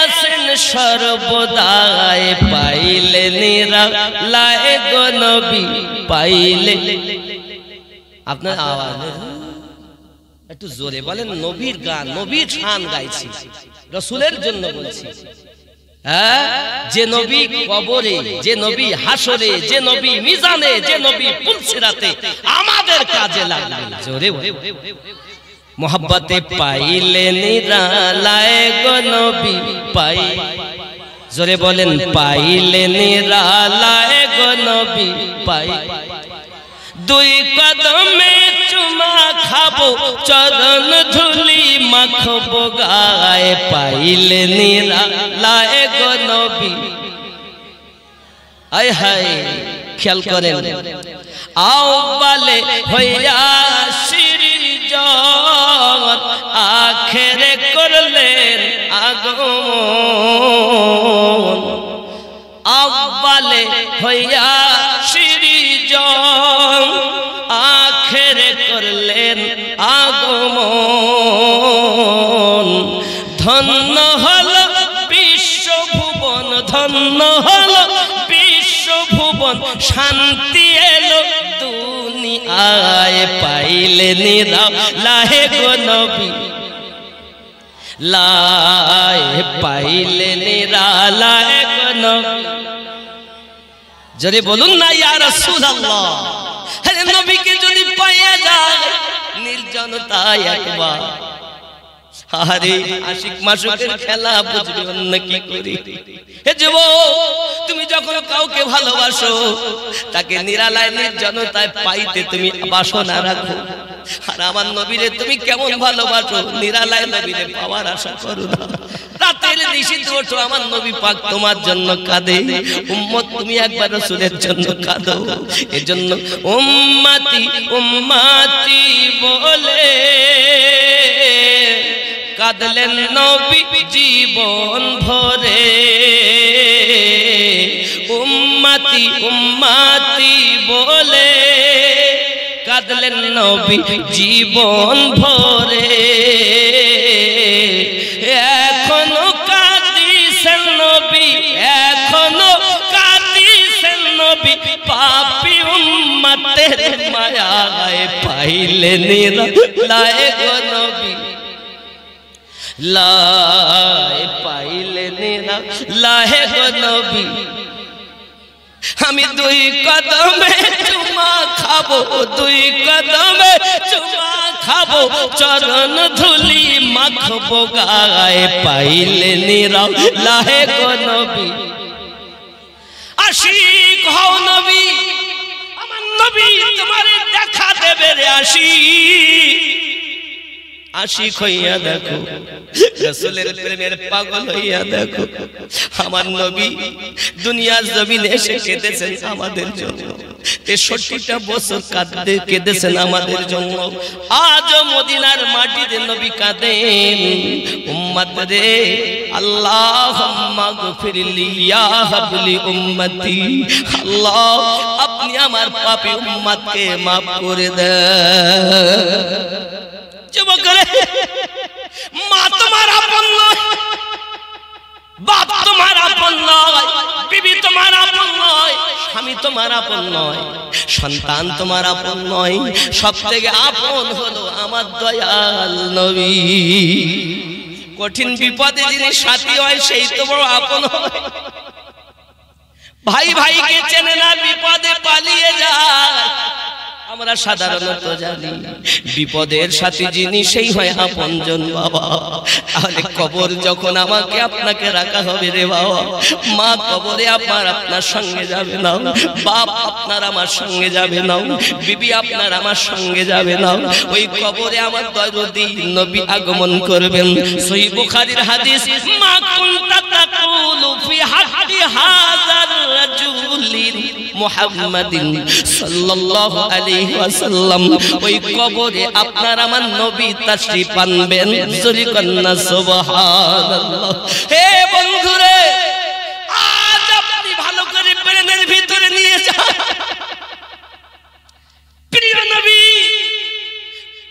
Speaker 1: আছেন সর্বদায়, পাইলে নিরালায় গো নবী, পাইলে। আপনার আওয়াজ একটু জোরে বলেন, নবীর গান, নবীর শান গাইছি, রাসূলের জন্য বলছি। হ্যাঁ, যে নবী কবরে, যে নবী হাসরে, যে নবী মিজানে, যে নবী পুলসিরাতে আমাদের কাজে লাগবে। জোরে মোহাব্বতে পাইলে নিরালায় গো নবী, পাই। জোরে বলেন পাইলে নিরালায় গো নবী, পাই। দুই কদমে চুমা খাবো, চরণ ধুলি মাখবো গায়ে, পাইলে নিরালায় গো নবী। আয় হায় খেয়াল করেন, আউয়ালে হইয়া সৃজন, আখেরে করলেন আগমন। আউয়ালে হইয়া সৃজন, আখেরে করলেন আগমন। ধন্য হল বিশ্বভুবন, ধন্য হল বিশ্বভুবন, শান্তি এলো দুনিয়ায়, পাইলে নিরালায় গো নবী, লাই পাইলে নিরালায় গো নবী। যদি বলুন না ইয়া রাসূলুল্লাহ, আরে নবীকে যদি পাওয়া যায় নির্জনতায় একবার, আরে আশিক মাশুকের খেলা বুঝবে অন্য কি করি। হে যুবক, তুমি যখন কাউকে ভালোবাসো তাকে নিরালায় নির্জনতায় পাইতে তুমি বাসনা রাখো, আর আমার নবীরে তুমি কেমন ভালোবাসো, নিরালায় নবীরে পাওয়ার আশা করো না। রাতের নিশীথে ওঠো, আমার নবী পাক তোমার জন্য কাঁদে। উম্মত তুমি একবার রাসূলের জন্য কাঁদো। এজন্য উম্মতি উম্মতি বলে কাঁদলেন নবী জীবন ভরে। উম্মতি উম্মতি বলে কাঁদলেন নবী জীবন ভরে। এখনো কাঁদিছেন নবী, এখনো কাঁদিছেন নবী, পাপী উম্মতের মায়ায় পাইলে নিরালায় গো নবী। লাই পাইলে নিরা লাহে গো নবী আমি দুই কদমে চুমা খাবো দুই কদমে চুমা খাবো চরণ ধুলি মাখবো গায়ে পাইলে নিরা লাহে গো নবী আশিক হও নবী আমার নবী তোমারে দেখা দেবে রে আশিক হইয়া দেখো রাসূলের প্রেমের পাগল হইয়া দেখো আমার নবী দুনিয়ার জমিনে এসে কেঁদেছেন আমাদের জন্য ৬৩টা বছর কেঁদেছেন আমাদের জন্য আজ মদিনার মাটিতে নবী কাঁদেন উম্মত রে আল্লাহুম্মা গফিরলি ইয়া হাবলি উম্মতি আল্লাহ আপনি আমার পাপী উম্মতকে maaf করে দেন যুবক রে মা তোমার আপন নয় বাপ তোমার আপন নয় বিবি তোমার আপন নয় স্বামী তোমার আপন নয় সন্তান তোমার আপন নয় সবথেকে আপন হলো আমার দয়াল নবী কঠিন বিপদে যিনি সাথী হয় সেই তো বড় আপন হয় ভাই ভাইকে চেনে না বিপদে পালিয়ে যায় আমরা সাধারণত জানি বিপদের সাথে যিনি সেই হয় আপনজন বাবা তাহলে কবর যখন আমাকে আপনাকে রাখা হবে রে বাবা মা কবরে আপনার সঙ্গে যাবে না বাপ আপনার আমার সঙ্গে যাবে না বিবি আপনার আমার সঙ্গে যাবে না ওই কবরে আমার দরদি নবী আগমন করবেন সহিহ বুখারীর হাদিস মা কুনতা তাকুলু ফি হাদি হাযার রাজুলিন মুহাম্মাদিন সাল্লাল্লাহু আলাইহি ওয়াসাল্লাম ওই কবরে আপনার আমার নবী তাশরীফ আনবেন জোরে কন্না সুবহানাল্লাহ হে বন্ধুরে আজ আপনি ভালো করে প্রেমের ভিতরে নিয়ে যান প্রিয় নবী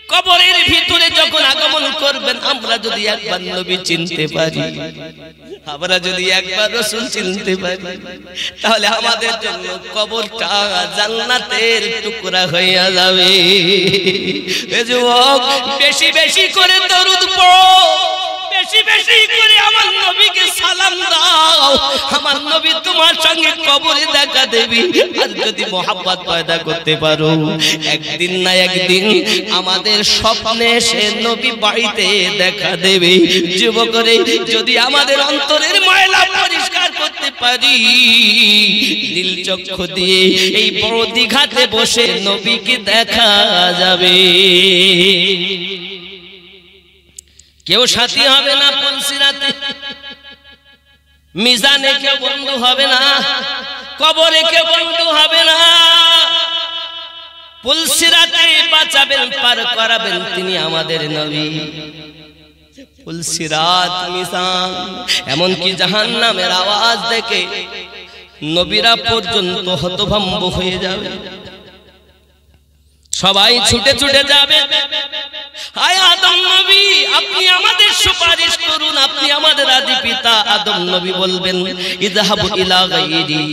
Speaker 1: কবরের ভিতরে যখন আগমন করবেন আমরা যদি একবার নবী চিনতে পারি আমরা যদি একবার রাসূল চিনতে পারি তাহলে আমাদের জন্য কবরটা জান্নাতের টুকরা হইয়া যাবে এ যুবক বেশি বেশি করে দরুদ পড়ো বেশি বেশি করে আমার নবীকে সালাম দাও আমার নবী তোমার সঙ্গে কবরে দেখা দেবে আর যদি মোহাব্বত পয়দা করতে পারো একদিন না একদিন আমাদের স্বপ্নে সে নবী বাড়িতে দেখা দেবে যুবকরে যদি আমাদের অন্তরের ময়লা পরিষ্কার করতে পারি দিল চক্ষু দিয়ে এই বড় দিঘাতে বসে নবীকে দেখা যাবে কেউ সাথী হবে না পুলসিরাতে মিজানে কেউ বন্ধু হবে না কবরে কেউ বন্ধু হবে না পুলসিরাতে বাঁচাবেন পার করাবেন তিনি আমাদের নবী পুলসিরাত মিজান এমনকি জাহান্নামের আওয়াজ দেখে নবীরা পর্যন্ত হতভম্ব হয়ে যাবে সবাই ছুটে ছুটে যাবে হায় আদম নবী আপনি আমাদের সুপারিশ করুন আপনি আমাদের আদি পিতা আদম নবী বলবেন ইযহাবু ইলা গায়রি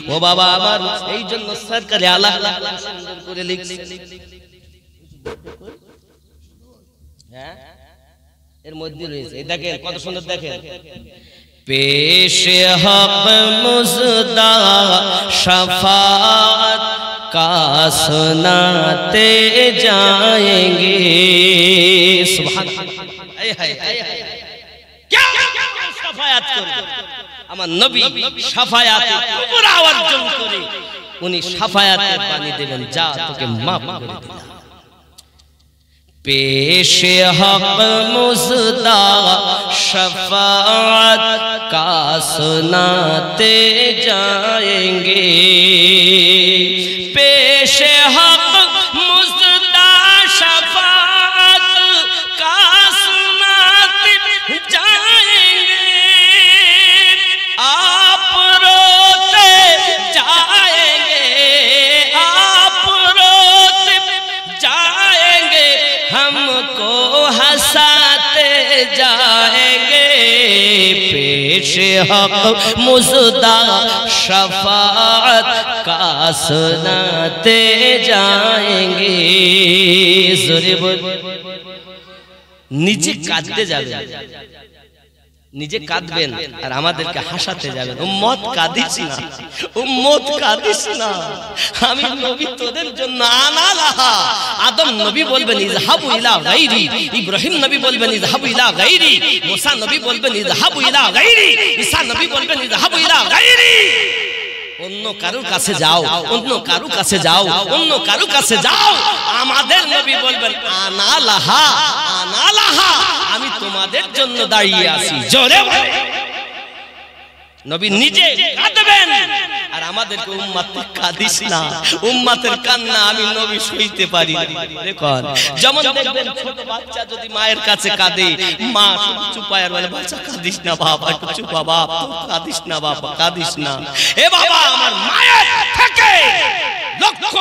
Speaker 1: ও বাবা আমার এই জন্য সরকারে আলা সুন্দর করে লিখছে হ্যাঁ এর মধ্যে রয়েছে দেখেন কত সুন্দর দেখেন পেশে হক মুজদা শাফাত का सुनाते जाएंगे सुभान क्या শাফায়াত করবে আমার নবী শাফায়াতে কুবরা অর্জন করে উনি শাফায়াতের বাণী দেবেন যা তোকে maaf করে দিলাম पेशे हक मुजदा शफाअत का सुनाते जाएंगे पेशे हक मुजदा शफाअत का सुनाते जाएंगे आप रोते जाएंगे आप रोते जाएंगे हमको हंसाते जाएंगे पेश हक मुजदा शफाअत का सुनाते जाएंगे जोरे बोल নিজে কাঁদতে যাবেন, নিজে কাঁদবেন আর আমাদেরকে হাসাতে যাবেন। উম্মত কাঁদিস না, উম্মত কাঁদিস না, আমি নবী তোদের জন্য আনা লাহা। আদম নবী বলবেন ইযহাবু ইলা গায়রি, ইব্রাহিম নবী বলবেন ইযহাবু ইলা গায়রি, মুসা নবী বলবেন ইযহাবু ইলা গায়রি, ঈসা নবী বলবেন ইযহাবু ইলা গায়রি। অন্য কারোর কাছে যাও, অন্য কারোর কাছে যাও, অন্য কারোর কাছে যাও। আমাদের নবী বলবেন আনা লাহা, আনা লাহা, আমি তোমাদের জন্য দাঁড়িয়ে আছি। জোরে বলে নবী নিজে কাঁদবেন আর আমাদেরকে উম্মত কাঁদিস না, উম্মতের কান্না আমি নবী সইতে পারি না। দেখুন যেমন দেখবেন ছোট বাচ্চা যদি মায়ের কাছে কাঁদে, মা চুপায় আর বলে বাচ্চা কাঁদিস না বাবা, একটু চুপা বাপ, কাঁদিস না বাবা, কাঁদিস না। এ বাবা, আমার মায়ের থেকে লক্ষ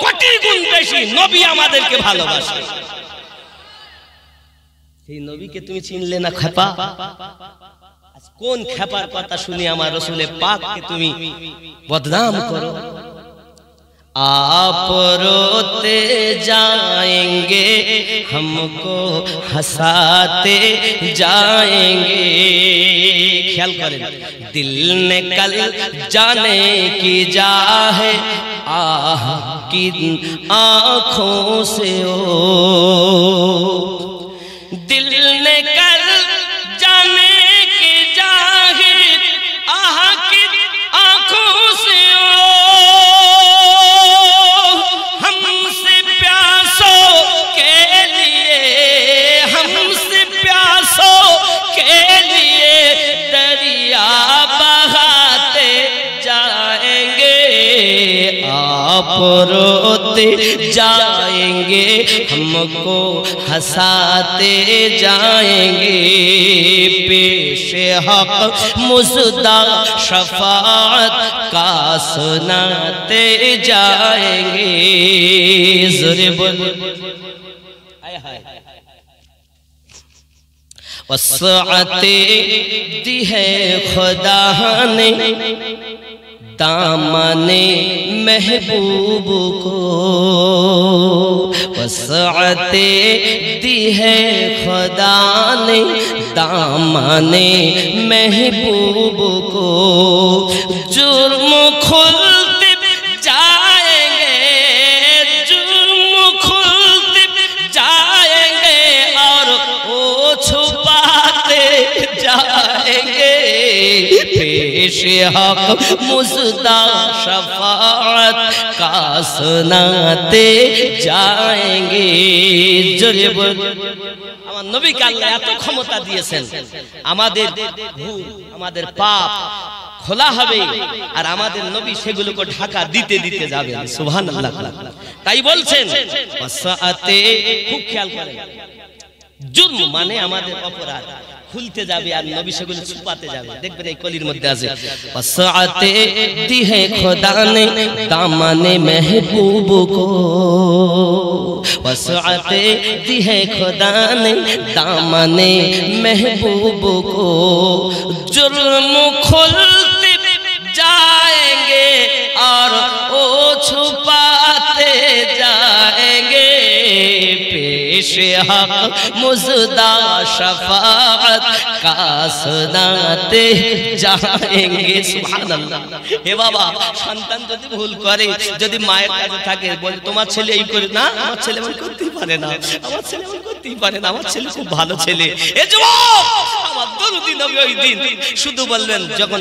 Speaker 1: কোটি গুণ বেশি নবী আমাদেরকে ভালোবাসে। সেই নবীকে তুমি চিনলে না খেপা? কোন খেপার কথা শুনি আমার রসুলে পাককে তুমি বদনাম করো? आप रोते जाएंगे हमको हंसाते जाएंगे। ख्याल करें, दिल निकल जाने की जाहे आह की आँखों से ओ, दिल निकल जाने की जाहे आह की आँखों से ओ, हमसे प्यासों के लिए, हमसे प्यासों के लिए दरिया बहाते जाएंगे। आप रोते जाएंगे हमको हंसाते जाएंगे। पेश हक मुसदा शफाअत का सुनाते जाएंगे। ज़ोरे बोल वस्अते दी है खुदा ने दामने महबूब को, वस्अते दी है खुदा ने दामने महबूब को। जुर्म खुलते जाएंगे, जुर्म खुलते जाएंगे और वो छुपाते जाएंगे। पेश हक मुसदा शफाअत का सुनाते जाएंगे। জোরে বল। আমার নবীকে আল্লাহ এত ক্ষমতা দিয়েছেন, আমাদের ভুল, আমাদের পাপ খোলা হবে আর আমাদের নবী সেগুলোকে ঢাকা দিতে দিতে যাবেন। সুবহানাল্লাহ। তাই বলছেন ওয়াসাআতে, খুব খেয়াল করেন, জুরম মানে আমাদের অপরাধ খুলতে যাবে আর নবী সেগুলো ছুপাতে যাবে। দেখবেন এই কলির মধ্যে আছে ওয়াসাআতে दी है खुदा ने दामने महबूब को, वसाअते दी है खुदा ने दामने महबूब को। जुर्म खुलते जाएंगे और वो छुपाते जाएंगे। पेश हक मुसदा शफाअत का सुनाते जाएंगे। सुबहानाल्लाह। হে বাবা, সন্তান যদি ভুল করে, যদি মায়ের কাছে থাকে, বলে তোমার ছেলে এই করে না, আমার ছেলে এমন করতেই পারে না, আমার ছেলে এমন করতেই পারে না, আমার ছেলে খুব ভালো ছেলে। এ যুবক, আমার দরুদি নবী ওই দিন শুধু বলবেন যখন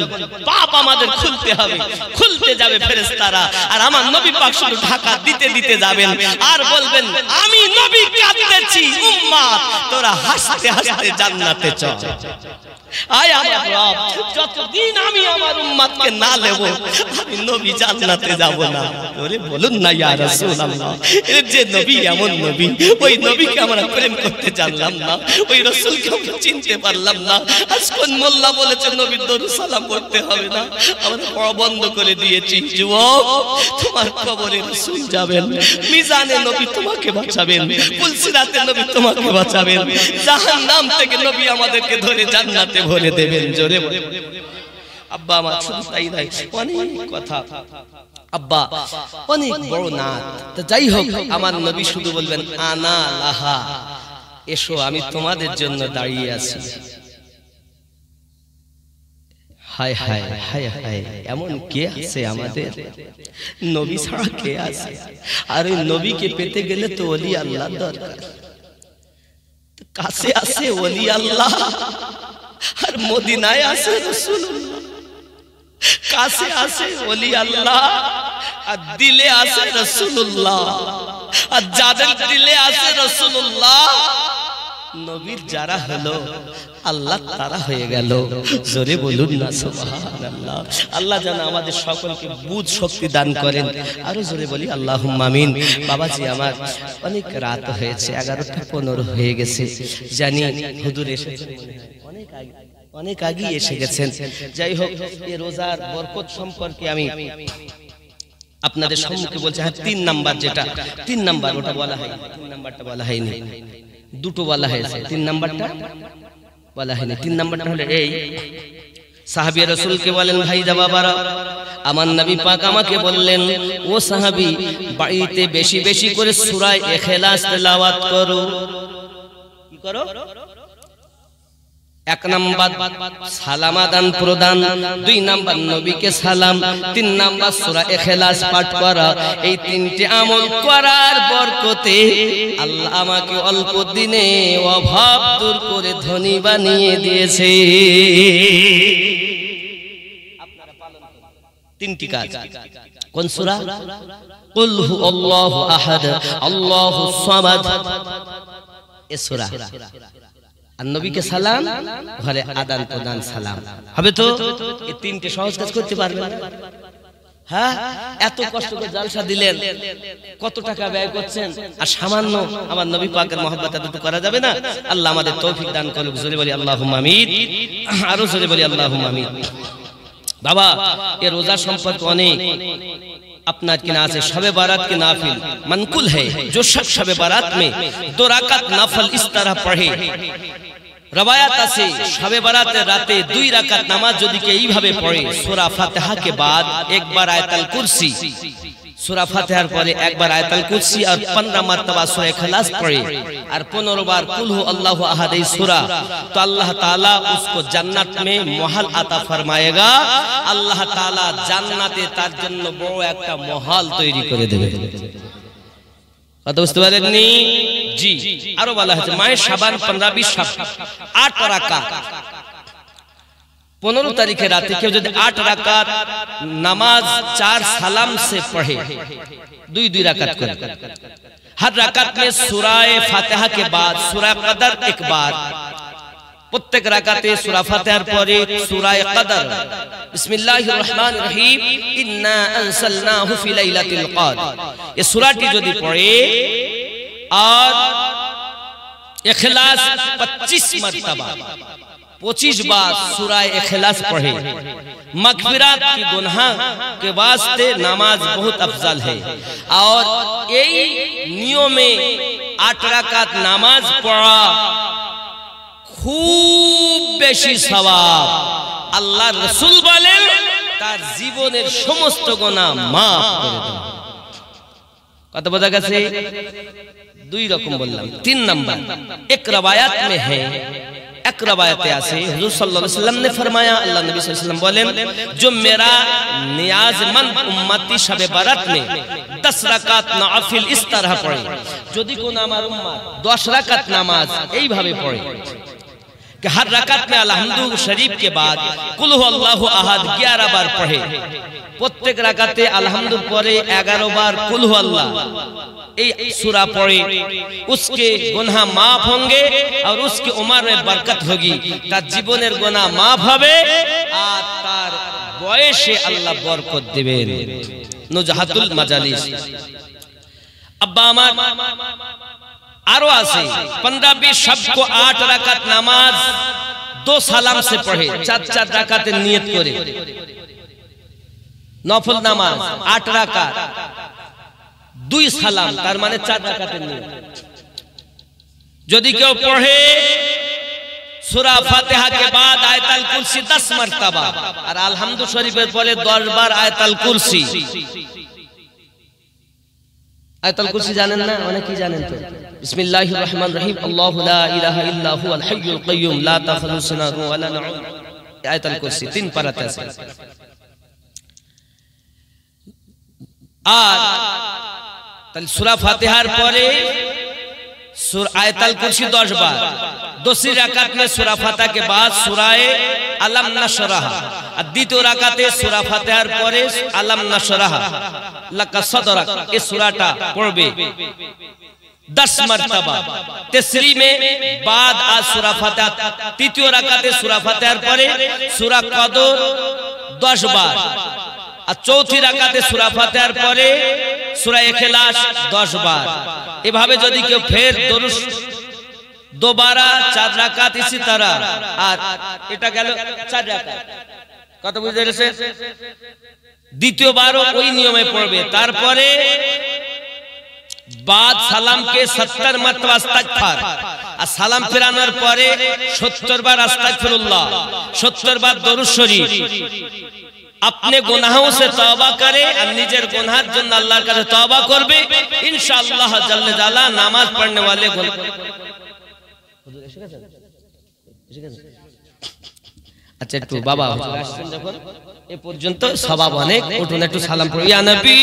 Speaker 1: পাপ আমাদের খুলতে হবে, খুলতে যাবে ফেরেশতারা আর আমার নবী পাক শুধু ঢাকা দিতে দিতে যাবেন আর বলবেন আমি নবী কাঁদতেছি, উম্মত তোরা হাসতে হাসতে জান্নাতে চল। আয় আমার রব, যতদিন আমি আমার উম্মতকে না নেব আমি নবী জান্নাতে যাব না। ওরে বলুন না ইয়া রাসূলুল্লাহ, এর যে নবী এমন নবী, ওই নবীকে আমরা প্রেম করতে জানলাম না, ওই রাসূলকে আমরা চিনতে পারলাম না। আজ কোন মোল্লা বলেছে নবীর দরুদ সালাম করতে হবে না, আমরা পড়া বন্ধ করে দিয়েছি। যুবক, তোমার কবরে রাসূল যাবেন, মিজানে নবী তোমাকে বাঁচাবেন, পুলসিরাতে নবী তোমাকে বাঁচাবেন, জাহান্নাম থেকে নবী আমাদেরকে ধরে জান্নাতে ভরে দেবেন। জোরে বলে আব্বা আমার শুধু তাই নয়, অনেক কথা আব্বা, অনেক বড় নাত। তো যাই হোক, আমার নবী শুধু বলবেন আনা লাহা, এসো আমি তোমাদের জন্য দাঁড়িয়ে আছি। হায় হায় হায় হায়, এমন কে আছে আমাদের? নবী ছাড়া কে আছে? আর ওই নবীকে পেতে গেলে তো ওলি আল্লাহ দরকার। কাছে আছে ওলি আল্লাহ, আর মদিনায় আছে রাসূলুল্লাহ। কাছে আছে ওলি আল্লাহ, আর দিলে আছে রাসূলুল্লাহ। আর যাদের দিলে আছে রাসূলুল্লাহ, নবীর যারা হলো আল্লাহ তারা হয়ে গেল। জোরে বলুন না সুবহানাল্লাহ। আল্লাহ যেন আমাদের সকলকে বুঝ শক্তি দান করেন। আরো জোরে বলি আল্লাহুম্মা আমিন। বাবাজি আমার অনেক রাত হয়েছে, 11:15 হয়ে গেছে। জানি হুজুর এসেছেন অনেক আগে এসে গেছেন। যাই হোক, এই রোজার বরকত সম্পর্কে আমি আপনাদের সম্মুখে বলছি। হ্যাঁ, 3 নাম্বার যেটা 3 নাম্বার ওটা বলা হয়, 3 নাম্বারটা বলা হয়নি, দুটো বলা হয়েছে, 3 নাম্বারটা বলা হয়নি। 3 নাম্বারটা হলো এই, সাহাবী রাসূলকে বলেন, ভাই দা বাবারা, আমার নবী পাক আমাকে বললেন, ও সাহাবী, বাড়িতে বেশি বেশি করে সূরা ইখলাস তেলাওয়াত করো। কি করো? 1 নাম্বার সালাম আদান প্রদান, 2 নাম্বার নবীকে সালাম, 3 নাম্বার সূরা ইখলাস পাঠ করা। এই 3টি আমল করার বরকতে আল্লাহ আমাকে অল্প দিনে অভাব দূর করে ধনী বানিয়ে দিয়েছে। আপনারা পালন করুন 3টি কাজ। কোন সূরা? কুল হুয়াল্লাহু আহাদ আল্লাহুস সামাদ। এই সূরা। আর নবীকে সালাম, ঘরে আদান প্রদান সালাম হবে। তো এই 3টে সহজ কাজ করতে পারবেন? হ্যাঁ, এত কষ্ট করে জালসা দিলেন, কত টাকা ব্যয় করছেন, আর সামান্য আমার নবী পাকের মহব্বত এতটুকু করা যাবে না? আল্লাহ আমাদের তৌফিক দান করুক। জোরে বলি আল্লাহুম্মা আমিন। আরো জোরে বলি আল্লাহুম্মা আমিন। বাবা, এই রোজা সম্পর্কে অনেক আপনার की नाज शब बारात के नाफिल मनकुल है, जो शख्स शब बारात में 2 रकात नफल इस तरह पढ़े। रवायात আছে शब बारात राते 2 रकात नामाज যদি কেউ এইভাবে পড়ে, সূরা ফাতিহা के बाद एक बार आयतल कुर्सी, सूरा फातिहार परे एक बार आयतल कुर्सी और 15 मरतबा सूरा इखलास पढ़े और 15 बार कुल हु अल्लाहु अहद सूरा, तो अल्लाह ताला उसको जन्नत में महल अता फरमाएगा। अल्लाह ताला जन्नते तार जন্য বড় একটা মহল তৈরি করে দেবে। কথা বুঝতে পারেননি? জি, আরো বলা হয়েছে মাহে শাবান 15-20 8 রাকাত 15 तारीखे रात के जो 8 रकात नमाज 4 सलाम से पढ़े, 2 रकात कर, हर रकात में सूरा फातिहा के बाद सूरा कदर एक बार, प्रत्येक रकाते सूरा फातिहार परे सूरा कदर, बिस्मिल्लाहिर रहमानिर रहीम इन्ना अंसलनाहु फी लाइलातिल कद्र, ये सूराटी यदि पढ़े और इखलास 25 मरतबा 25 बार सूरा इखलास पढ़े, मगफिरत की गुनाह के वास्ते नमाज बहुत अफजल है। और यही नियम में 8 रकात नमाज पढ़ा खूब बेशी सवाब। अल्लाह रसूल बोलेन तार जीवनेर समस्त गुनाह माफ करे देन। कत बोझा गेছে? 2 रकम बोललाम। 3 नंबर एक रवायत में है, एक रवायते आसे हुजूर सल्लल्लाहु अलैहि वसल्लम ने फरमाया, अल्लाह नबी सल्लल्लाहु अलैहि वसल्लम बोलेन, जो मेरा नियाजमंद उम्मती शब बारात में 10 रकात नफिल इस तरह पढ़े, यदि कोन आमार उम्मत 10 रकात नामाज এই ভাবে পড়ে कि हर रकात में अलहम्दु शरीफ के बाद कुल हु अल्लाहु अहद 11 बार पढ़े, प्रत्येक रकाते अलहम्दु पढ़े 11 बार कुल हु अल्लाह ये सूरा पढ़े, उसके गुनाह माफ होंगे और उसकी उम्र में बरकत होगी, तार जीवनेर गुनाह माफ होबे और तार बयसे अल्लाह बरकत दिबेन। नुजहातुल मजालिस। अब्बा आमार आरो आसे 15-20 शब्द को 8 रकात नमाज 2 सलाम से पढ़े, 4-4 रकाते नियत करे, नफल नमाज 8 रकात 2 সালাম, তার মানে 4 রাকাতের নিয়ত। যদি কেউ পড়ে সূরা ফাতিহা के बाद आयतल कुर्सी 10 मरतबा और अलहम्दु शरीफের পরে 10 বার आयतल कुर्सी, আয়াতুল কুরসি জানেন না? অনেকেই জানেন তো। বিসমিল্লাহির রহমানির রহিম, আল্লাহু লা ইলাহা ইল্লা হুয়াল হাইয়ুল কাইয়্যুম লা তাখুযুহু সিনাতুন ওয়া লা নাউম। আয়াতুল কুরসি 3 পারাতে আছে। আর তাহলে সূরা ফাতিহার পরে आयतल कुर्सी 10 बार। दूसरी रकात में सूरा फातिहा के बाद सूराए अलम नशरह, और द्वितीय रकाते सूरा फातिहार परे अलम नशरह लका सदरक, इस सूराटा पढ़बे 10 मरतबा। तीसरी में बाद आज सूरा फातिहा, तृतीय रकाते सूरा फातिहार परे सूरा कदर 10 बार, और चौथी रकाते सूरा फातिहार परे सूरा इखलास 10 बार। এভাবে যদি কেউ ফের দরুদ दोबारा 4 রাকাত इसी तरह, আর এটা গেল 4 রাকাত। কত বুঝতে পেরেছেন? দ্বিতীয়বারও ওই নিয়মে পড়বে। তারপরে बाद সালাম के 70 মরতবা ইস্তিগফার, আর সালাম ফেরানোর পরে 70 বার আস্তাগফিরুল্লাহ, 70 বার দরুদ শরীফ। अपने गुनाहों से तौबा करे और निजेर गुनाह जन्नत अल्लाहर काछे तौबा करबे, इंशाअल्लाह जल्ले जाला नामाज पढ़ने वाले अच्छा একটু বাবা আসছেন যখন এ পর্যন্ত সওয়াব অনেক। উঠুন একটু সালাম পড়ি। ইয়া নবী